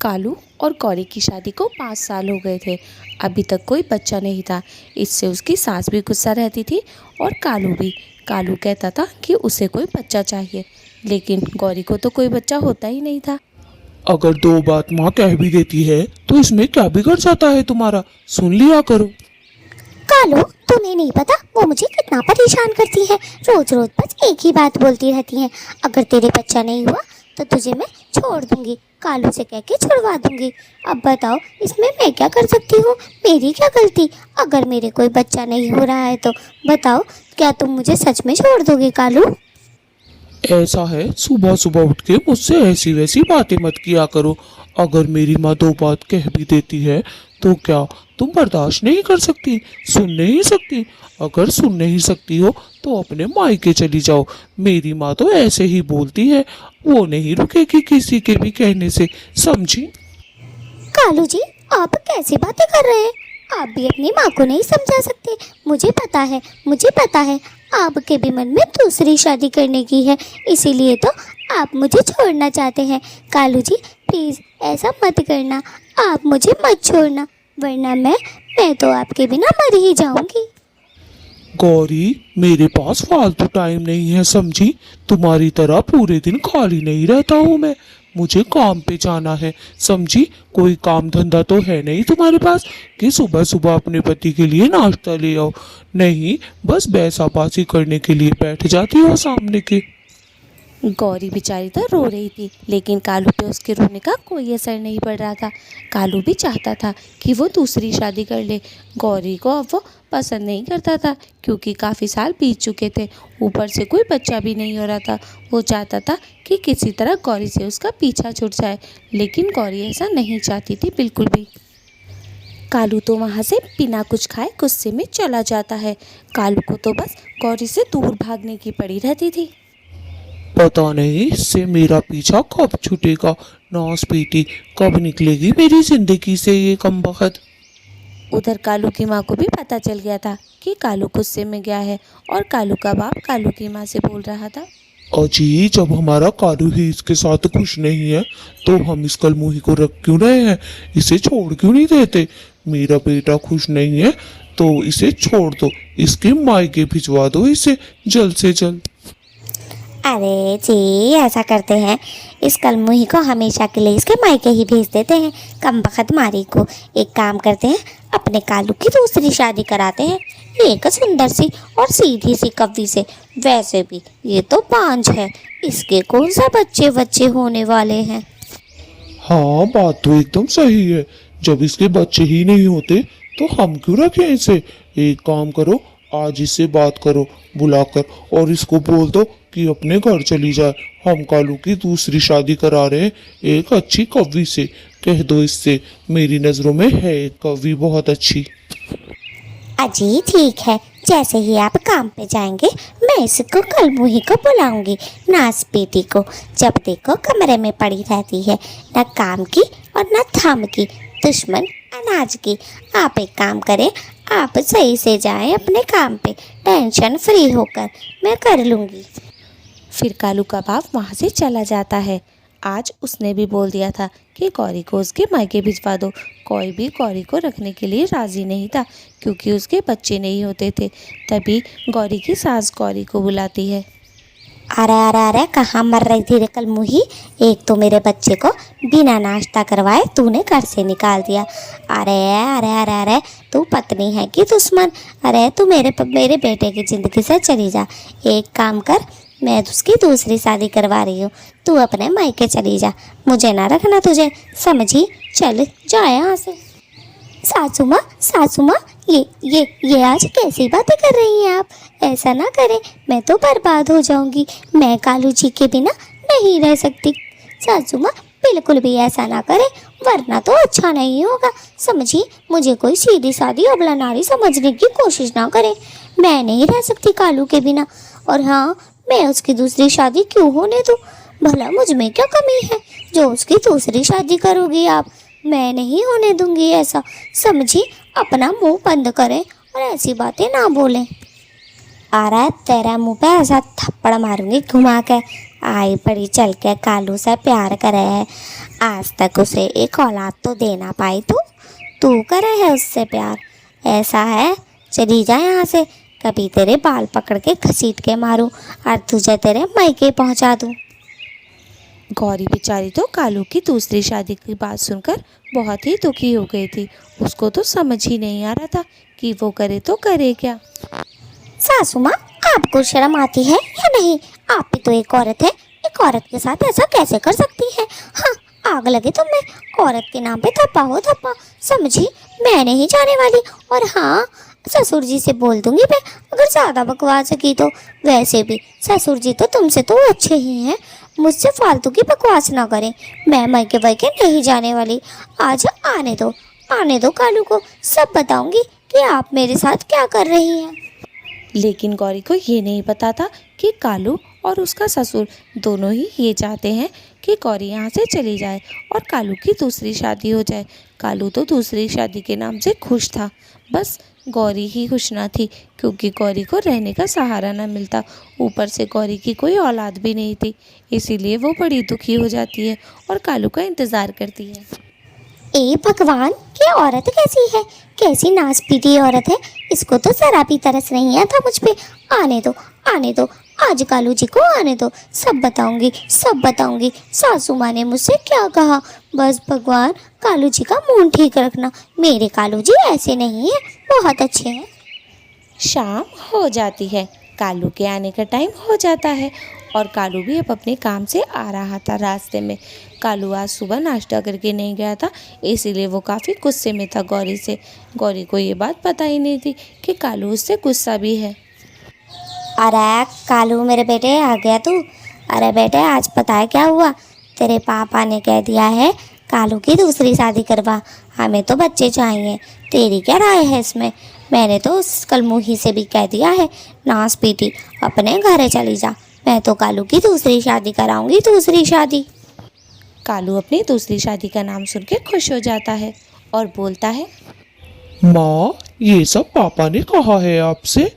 कालू और गौरी की शादी को 5 साल हो गए थे। अभी तक कोई बच्चा नहीं था। इससे उसकी सास भी गुस्सा रहती थी और कालू भी। कालू कहता था कि उसे कोई बच्चा चाहिए, लेकिन गौरी को तो कोई बच्चा होता ही नहीं था। अगर दो बात माँ कह भी देती है तो इसमें क्या बिगड़ जाता है तुम्हारा, सुन लिया करो। कालू, तुम्हें नहीं पता वो मुझे कितना परेशान करती है। रोज रोज बस एक ही बात बोलती रहती है। अगर तेरे बच्चा नहीं हुआ तो तुझे मैं छोड़ दूंगी, कालू से कह के छुड़वा दूंगी। अब बताओ इसमें मैं क्या कर सकती हूँ, मेरी क्या गलती। अगर मेरे कोई बच्चा नहीं हो रहा है तो बताओ, क्या तुम मुझे सच में छोड़ दोगे कालू? ऐसा है, सुबह सुबह उठ के मुझसे ऐसी वैसी बातें मत किया करो। अगर मेरी माँ दो बात कह भी देती है तो क्या तुम बर्दाश्त नहीं कर सकती, सुन नहीं सकती? अगर सुन नहीं सकती हो तो अपने मायके चली जाओ। मेरी माँ तो ऐसे ही बोलती है, वो नहीं रुकेगी किसी के भी कहने से, समझी? कालू जी, आप कैसी बातें कर रहे हैं? आप भी अपनी माँ को नहीं समझा सकते। मुझे पता है आपके भी मन में दूसरी शादी करने की है, इसीलिए तो आप मुझे छोड़ना चाहते हैं। कालू जी प्लीज़ ऐसा मत करना, आप मुझे मत छोड़ना, वरना मैं तो आपके बिना मर ही जाऊंगी। गौरी, मेरे पास फालतू टाइम नहीं है, समझी? तुम्हारी तरह पूरे दिन खाली नहीं रहता हूँ मैं, मुझे काम पे जाना है, समझी? कोई काम धंधा तो है नहीं तुम्हारे पास कि सुबह सुबह अपने पति के लिए नाश्ता ले आओ। नहीं, बस बैसाबाजी करने के लिए बैठ जाती हो सामने के। गौरी बेचारी तो रो रही थी, लेकिन कालू पे उसके रोने का कोई असर नहीं पड़ रहा था। कालू भी चाहता था कि वो दूसरी शादी कर ले। गौरी को अब वो पसंद नहीं करता था, क्योंकि काफ़ी साल बीत चुके थे, ऊपर से कोई बच्चा भी नहीं हो रहा था। वो चाहता था कि किसी तरह गौरी से उसका पीछा छूट जाए, लेकिन गौरी ऐसा नहीं चाहती थी बिल्कुल भी। कालू तो वहाँ से बिना कुछ खाए गुस्से में चला जाता है। कालू को तो बस गौरी से दूर भागने की पड़ी रहती थी। पता नहीं इससे मेरा पीछा कब छूटेगा, नास बेटी, कब निकलेगी मेरी जिंदगी से ये कमबख्त। उधर कालू की माँ को भी पता चल गया था कि कालू गुस्से में गया है, और कालू का बाप कालू की माँ से बोल रहा था, अजी, जब हमारा कालू ही इसके साथ खुश नहीं है तो हम इस कलमुही को रख क्यों रहे हैं, इसे छोड़ क्यों नहीं देते? मेरा बेटा खुश नहीं है तो इसे छोड़ दो, इसके मायके भिजवा दो इसे जल्द से जल्द। अरे जी, ऐसा करते हैं, इस कलमुही को हमेशा के लिए इसके मायके ही भेज देते हैं, कमबख्त मारी को। एक काम करते हैं, अपने कालू की दूसरी शादी कराते हैं, एक सुंदर सी और सीधी सी कव्वी से। वैसे भी ये तो बांझ है, इसके कौन सा बच्चे होने वाले हैं। हाँ, बात तो एकदम सही है। जब इसके बच्चे ही नहीं होते तो हम क्यों रखें इसे? एक काम करो, आज इससे बात करो बुलाकर, और इसको बोल दो कि अपने घर चली जाए। हम कालू की दूसरी शादी करा रहे हैं एक अच्छी कव्वी से। कह दो इससे, मेरी नज़रों में है एक कव्वी बहुत अच्छी। अजी ठीक है, जैसे ही आप काम पे जाएंगे मैं इसको कलमुही को बुलाऊंगी, नास बेटी को। जब देखो कमरे में पड़ी रहती है, न काम की और न थाम की, दुश्मन अनाज की। आप एक काम करें, आप सही से जाएं अपने काम पे, टेंशन फ्री होकर, मैं कर लूँगी। फिर कालू का बाप वहाँ से चला जाता है। आज उसने भी बोल दिया था कि गौरी को उसके मायके भिजवा दो। कोई भी गौरी को रखने के लिए राज़ी नहीं था, क्योंकि उसके बच्चे नहीं होते थे। तभी गौरी की सास गौरी को बुलाती है। अरे कहाँ मर रही थी रे कलमुही? एक तो मेरे बच्चे को बिना नाश्ता करवाए तूने घर से निकाल दिया। अरे तू पत्नी है कि दुश्मन? अरे तू मेरे बेटे की ज़िंदगी से चली जा। एक काम कर, मैं उसकी दूसरी शादी करवा रही हूँ, तू अपने मायके चली जा, मुझे ना रखना तुझे, समझी? चल जा यहाँ से। सासू माँ, ये आज कैसी बातें कर रही हैं आप? ऐसा ना करें, मैं तो बर्बाद हो जाऊंगी, मैं कालू जी के बिना नहीं रह सकती। सासू माँ बिल्कुल भी ऐसा ना करें, वरना तो अच्छा नहीं होगा, समझी? मुझे कोई सीधी सादी अबला नारी समझने की कोशिश ना करें, मैं नहीं रह सकती कालू के बिना। और हाँ, मैं उसकी दूसरी शादी क्यों होने दूँ? भला मुझ में क्या कमी है जो उसकी दूसरी शादी करोगी आप? मैं नहीं होने दूंगी ऐसा, समझी? अपना मुंह बंद करें और ऐसी बातें ना बोलें। आ रहा है तेरा मुंह पे ऐसा थप्पड़ मारूंगी घुमा के, आई बड़ी चल के कालू से प्यार करे है। आज तक उसे एक औलाद तो दे ना पाई तू करे है उससे प्यार। ऐसा है, चली जा यहाँ से, कभी तेरे बाल पकड़ के घसीट के मारूं और तुझे तेरे मायके पहुँचा दूं। गौरी बेचारी तो कालू की दूसरी शादी की बात सुनकर बहुत ही दुखी हो गई थी। उसको तो समझ ही नहीं आ रहा था कि वो करे तो करे क्या। सासू माँ, आपको शर्म आती है या नहीं? आप भी तो एक औरत है, एक औरत के साथ ऐसा कैसे कर सकती है? हाँ, आग लगे तो मैं औरत के नाम पे धप्पा हो धप्पा, समझी? मैं नहीं जाने वाली। और हाँ, ससुर जी से बोल दूंगी मैं अगर ज़्यादा बकवास की तो। वैसे भी ससुर जी तो तुमसे तो अच्छे ही हैं, मुझसे फालतू की बकवास ना करें। मैं मायके वायके नहीं जाने वाली। आज आने दो कालू को, सब बताऊंगी कि आप मेरे साथ क्या कर रही हैं। लेकिन गौरी को ये नहीं पता था कि कालू और उसका ससुर दोनों ही ये चाहते हैं कि गौरी यहाँ से चली जाए और कालू की दूसरी शादी हो जाए। कालू तो दूसरी शादी के नाम से खुश था, बस गौरी ही खुश ना थी, क्योंकि गौरी को रहने का सहारा ना मिलता। ऊपर से गौरी की कोई औलाद भी नहीं थी, इसीलिए वो बड़ी दुखी हो जाती है और कालू का इंतज़ार करती है। ए भगवान, ये औरत कैसी है? कैसी नाच पीटी औरत है? इसको तो जरा भी तरस नहीं आता मुझ पे। आने दो, आज कालू जी को आने दो, सब बताऊंगी। सासू माँ ने मुझसे क्या कहा? बस भगवान, कालू जी का मूड ठीक रखना। मेरे कालू जी ऐसे नहीं है, बहुत अच्छे हैं। शाम हो जाती है, कालू के आने का टाइम हो जाता है और कालू भी अब अपने काम से आ रहा था। रास्ते में कालू आज सुबह नाश्ता करके नहीं गया था, इसीलिए वो काफ़ी गुस्से में था गौरी से। गौरी को ये बात पता ही नहीं थी कि कालू उससे गुस्सा भी है। अरे कालू मेरे बेटे, आ गया तू? अरे बेटे, आज पता है क्या हुआ? तेरे पापा ने कह दिया है कालू की दूसरी शादी करवा, हमें तो बच्चे चाहिए। तेरी क्या राय है इसमें? मैंने तो उस कलमुही से भी कह दिया है, नाच पीटी, अपने घर चली जा। मैं तो कालू की दूसरी शादी कराऊंगी, दूसरी शादी। कालू अपनी दूसरी शादी का नाम सुन के खुश हो जाता है और बोलता है, माँ, ये सब पापा ने कहा है आपसे?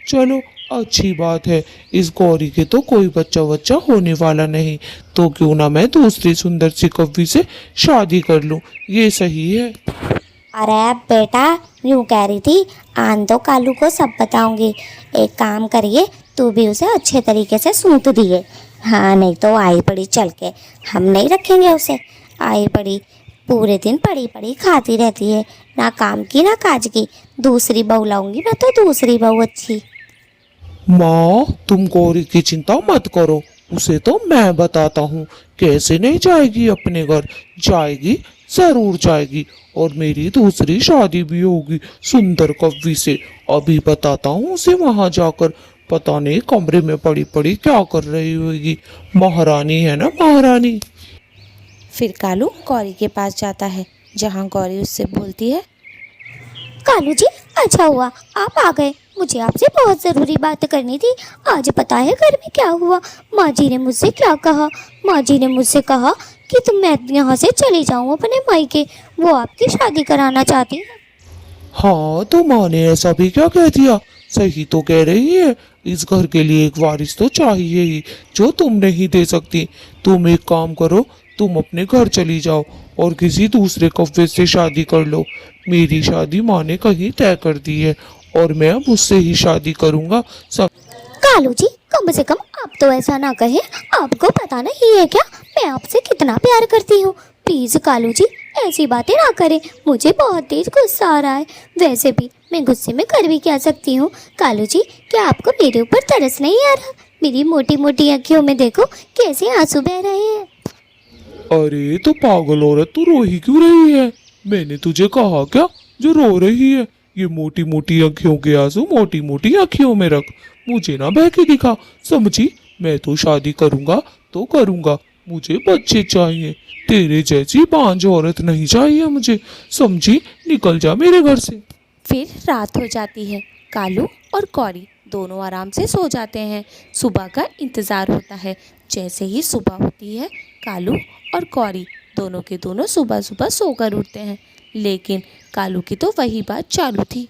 चलो, अच्छी बात है। इस गौरी के तो कोई बच्चा होने वाला नहीं, तो क्यों ना मैं दूसरी सुंदर सी कव्वी से शादी कर लूं, ये सही है। अरे बेटा, यूँ कह रही थी, आन दो कालू को, सब बताऊंगी। एक काम करिए, तू भी उसे अच्छे तरीके से सूत दिए। हाँ, नहीं तो आई पड़ी चल के, हम नहीं रखेंगे उसे। आई पड़ी पूरे दिन पड़ी खाती रहती है, ना काम की ना काज की। दूसरी बहू लाऊंगी मैं तो, दूसरी बहू अच्छी। माँ, तुम गौरी की चिंता मत करो, उसे तो मैं बताता हूँ कैसे नहीं जाएगी अपने घर। जाएगी, जरूर जाएगी, और मेरी दूसरी शादी भी होगी सुंदर कव्वी से। अभी बताता हूँ उसे वहां जाकर। पता नहीं कमरे में पड़ी पड़ी क्या कर रही होगी। महारानी है ना, महारानी। फिर कालू गौरी के पास जाता है, जहाँ गौरी उससे बोलती है, कालू जी, अच्छा हुआ आप आ गए। मुझे आपसे बहुत ज़रूरी बात करनी थी। आज पता है घर में क्या हुआ? माँ जी ने मुझसे क्या कहा? माँ जी ने मुझसे कहा कि मैं यहाँ से चली जाऊँ अपने मायके। वो आपकी शादी कराना चाहती है। हाँ, तो माँ ने ऐसा भी क्या कह दिया? सही तो कह रही है, इस घर के लिए एक वारिस तो चाहिए ही, जो तुम नहीं दे सकती। तुम एक काम करो, तुम अपने घर चली जाओ और किसी दूसरे कव्वे से शादी कर लो। मेरी शादी माँ ने कहीं तय कर दी है और मैं अब उससे ही शादी करूँगा। सब कालू जी, कम से कम आप तो ऐसा ना कहें। आपको पता नहीं है क्या मैं आपसे कितना प्यार करती हूँ? प्लीज़ कालू जी, ऐसी बातें ना करें, मुझे बहुत तेज गुस्सा आ रहा है। वैसे भी मैं गुस्से में कर भी क्या सकती हूँ? कालू जी, क्या आपको मेरे ऊपर तरस नहीं आ रहा? मेरी मोटी मोटी आँखों में देखो कैसे आंसू बह रहे हैं। अरे तो पागल औरत, तू रो ही क्यों रही है? मैंने तुझे कहा क्या जो रो रही है? ये मोटी मोटी आँखों के आंसू मोटी मोटी आँखों में रख, मुझे ना बह के दिखा, समझी? मैं तो शादी करूँगा तो करूँगा, मुझे बच्चे चाहिए। तेरे जैसी बांझ औरत नहीं चाहिए मुझे, समझी? निकल जा मेरे घर से। फिर रात हो जाती है। कालू और गौरी दोनों आराम से सो जाते हैं। सुबह का इंतज़ार होता है। जैसे ही सुबह होती है, कालू और गौरी दोनों के दोनों सुबह सुबह सोकर उठते हैं। लेकिन कालू की तो वही बात चालू थी।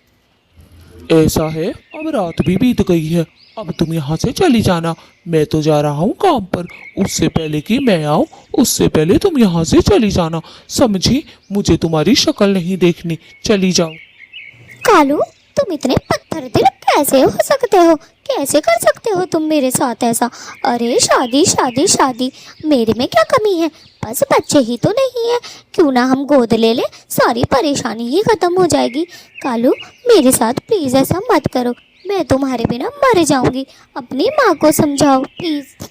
ऐसा है, अब रात भी बीत गई है, अब तुम यहाँ से चली जाना। मैं तो जा रहा हूँ काम पर। उससे पहले कि मैं आऊँ, उससे पहले तुम यहाँ से चली जाना, समझी? मुझे तुम्हारी शक्ल नहीं देखनी, चली जाओ। कालू, तुम इतने पत्थर दिल कैसे हो सकते हो? कैसे कर सकते हो तुम मेरे साथ ऐसा? अरे शादी शादी शादी, मेरे में क्या कमी है? बस बच्चे ही तो नहीं है, क्यों ना हम गोद ले लें, सारी परेशानी ही खत्म हो जाएगी। कालू, मेरे साथ प्लीज़ ऐसा मत करो, मैं तुम्हारे बिना मर जाऊंगी। अपनी माँ को समझाओ प्लीज़।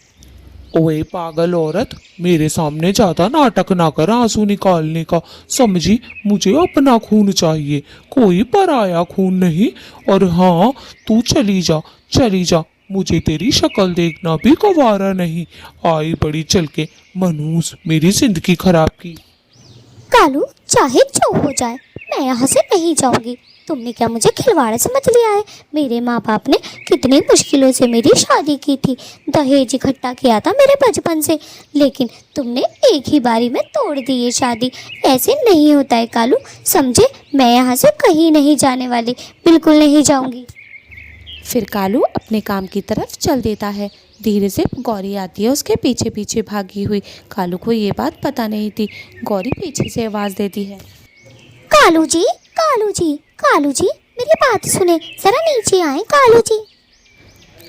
ओए पागल औरत, मेरे सामने ज्यादा नाटक ना कर आंसू निकालने का, समझी? मुझे अपना खून चाहिए, कोई पराया खून नहीं। और हाँ, तू चली जा, चली जा, मुझे तेरी शक्ल देखना भी गवारा नहीं। आई बड़ी चल के मनहूस, मेरी जिंदगी खराब की। कालू, चाहे जो हो जाए, मैं यहाँ से नहीं जाऊंगी। तुमने क्या मुझे खिलवाड़ समझ लिया है? मेरे माँ बाप ने कितनी मुश्किलों से मेरी शादी की थी, दहेज इकट्ठा किया था मेरे बचपन से, लेकिन तुमने एक ही बारी में तोड़ दी ये शादी। ऐसे नहीं होता है कालू, समझे? मैं यहाँ से कहीं नहीं जाने वाली, बिल्कुल नहीं जाऊंगी। फिर कालू अपने काम की तरफ चल देता है। धीरे से गौरी आती है उसके पीछे पीछे भागी हुई। कालू को ये बात पता नहीं थी। गौरी पीछे से आवाज़ देती है, कालू जी, कालू जी, कालू जी, मेरी बात सुने, जरा नीचे आए कालू जी।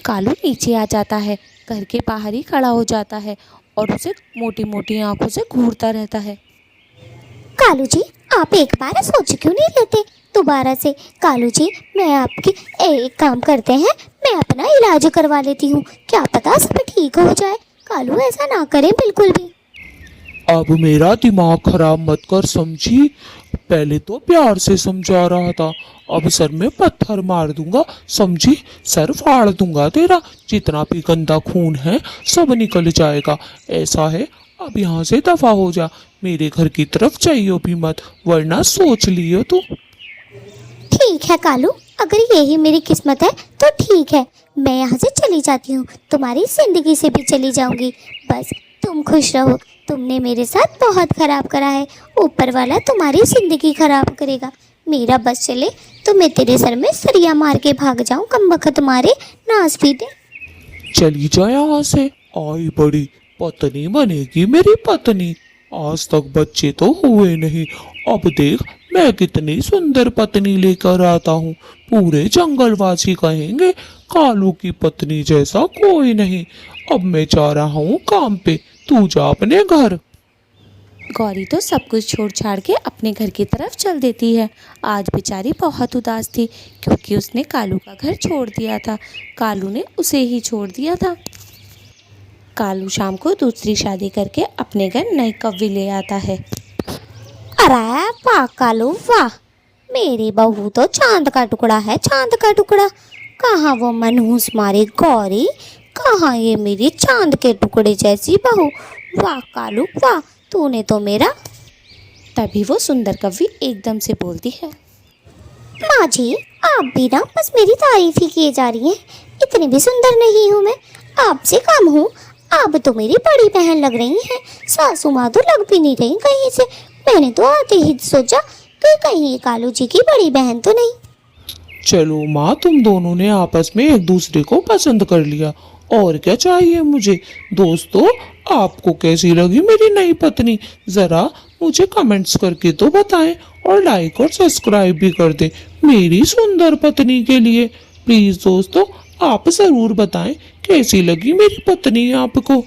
कालू नीचे आ जाता है, घर के बाहर ही खड़ा हो जाता है और उसे मोटी मोटी आंखों से घूरता रहता है। कालू जी, आप एक बार सोच क्यों नहीं लेते दोबारा से? कालू जी, मैं आपकी एक काम करते हैं, मैं अपना इलाज करवा लेती हूँ, क्या पता सब ठीक हो जाए। कालू, ऐसा ना करें बिल्कुल भी। अब मेरा दिमाग खराब मत कर, समझी? पहले तो प्यार से समझा रहा था, अब सर में पत्थर मार दूंगा, समझी? सर फाड़ दूंगा तेरा, जितना भी गंदा खून है सब निकल जाएगा। ऐसा है, अब यहाँ से दफा हो जा, मेरे घर की तरफ जाइयो भी मत, वरना सोच लियो तू। ठीक है कालू, अगर यही मेरी किस्मत है तो ठीक है, मैं यहाँ से चली जाती हूँ, तुम्हारी जिंदगी से भी चली जाऊंगी। बस तुम खुश रहो, तुमने मेरे साथ बहुत खराब करा है, ऊपर वाला तुम्हारी जिंदगी खराब करेगा। मेरा बस चले तो मैं तेरे सर में सरिया मार के भाग जाऊं, कमबख्त तुम्हारे नाच भी दे। चली जा यहाँ से, आई बड़ी पत्नी बनेगी मेरी पत्नी। आज तक बच्चे तो हुए नहीं, अब देख मैं कितनी सुंदर पत्नी लेकर आता हूँ। पूरे जंगलवासी कहेंगे कालू की पत्नी जैसा कोई नहीं। अब मैं जा रहा हूँ काम पे, तू जा अपने घर। गौरी तो सब कुछ छोड़ छाड़ के अपने घर की तरफ चल देती है। आज बेचारी बहुत उदास थी क्योंकि उसने कालू का घर छोड़ दिया था, कालू ने उसे ही छोड़ दिया था। कालू शाम को दूसरी शादी करके अपने घर नई कव्वी ले आता है। अरे वाह कालू वाह, मेरी बहू तो चांद का टुकड़ा है, चांद का टुकड़ा। कहाँ वो मनहूस मारी गौरी, कहाँ ये मेरी चांद के टुकड़े जैसी बहू। वाह कालू वाह, तूने तो मेरा। तभी वो सुंदर कव्वी एकदम से बोलती है, माँ जी, आप भी ना बस मेरी तारीफ ही किए जा रही हैं, इतनी भी सुंदर नहीं हूँ मैं, आपसे कम हूँ। आप तो मेरी बड़ी बहन लग रही हैं, सासू माँ तो लग भी नहीं रही कहीं से। मैंने तो आते ही सोचा कि कहीं ये कालू जी की बड़ी बहन तो नहीं। चलो माँ, तुम दोनों ने आपस में एक दूसरे को पसंद कर लिया, और क्या चाहिए मुझे। दोस्तों, आपको कैसी लगी मेरी नई पत्नी, जरा मुझे कमेंट्स करके तो बताएं, और लाइक और सब्सक्राइब भी कर दें मेरी सुंदर पत्नी के लिए। प्लीज दोस्तों, आप जरूर बताएं कैसी लगी मेरी पत्नी आपको।